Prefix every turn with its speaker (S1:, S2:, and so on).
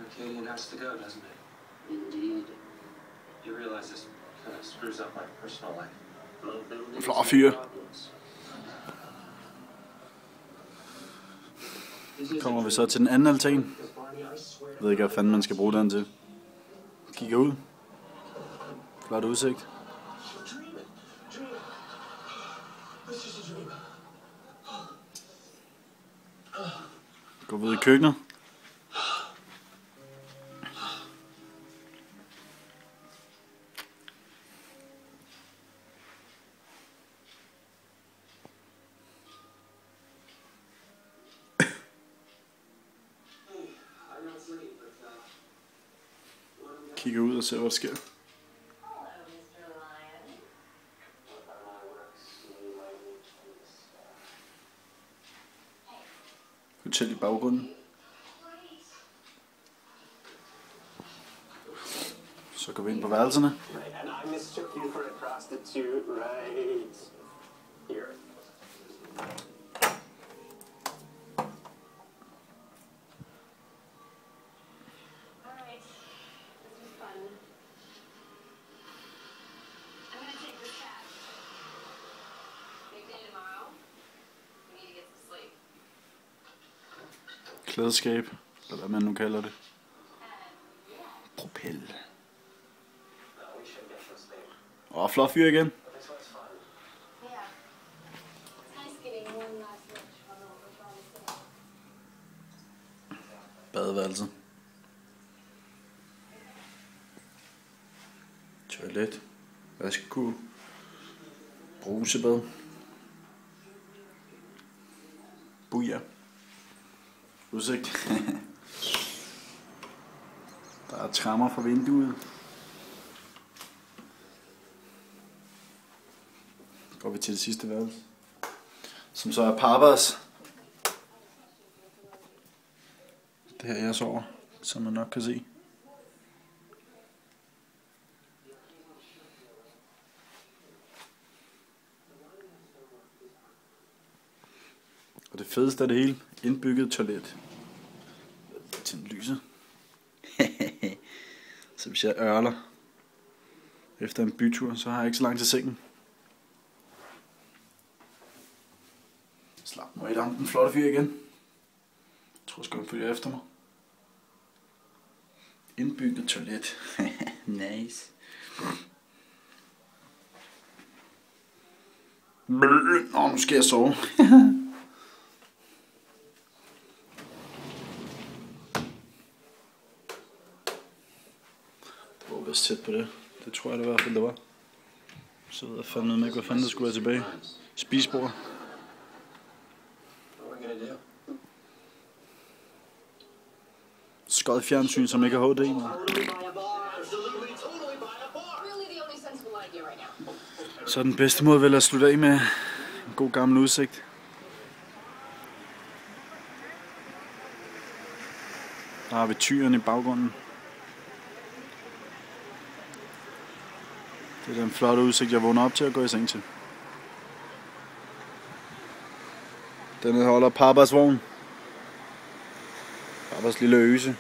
S1: Arcadian has to go, doesn't it? Indeed. You realize this kind of screws up my personal life.
S2: Flot fyr. Kommer vi så til den anden altan. Jeg ved ikke, hvad fanden man skal bruge den til. Kigger ud. Flot udsigt. Går videre i køkkenet. Kigger ud og ser, hvad der sker. Hotel i baggrunden. Så går vi ind på værelserne. Klædeskab, eller hvad man nu kalder det. Propel. Og flot fyr igen. Badeværelse. Toilet. Vaskekur. Brusebad. Buja. Udsigt. Der er tremmer fra vinduet. Går vi til det sidste værelse, som så er Papas. Det her jeg sover, som man nok kan se. Og det fedeste af det hele, indbygget toilet. Tænd lyset. Så hvis jeg ørler efter en bytur, så har jeg ikke så langt til sengen. Slap mig i den flotte fyr igen. Jeg tror sgu han følger efter mig. Indbygget toilet. Nice. Nu skal jeg sove. Det var vist tæt på det. Det tror jeg det i hvert fald det var. Så ved jeg fandme ikke, hvad fanden der skulle være tilbage. Spisebord. Skød fjernsyn, som ikke har HD. Så den bedste måde vel at slutte af med en god gammel udsigt. Der har vi tyren i baggrunden. Det er den flotte udsigt, jeg vågner op til at gå i seng til. Den holder Papas vogn. Papas lille øse.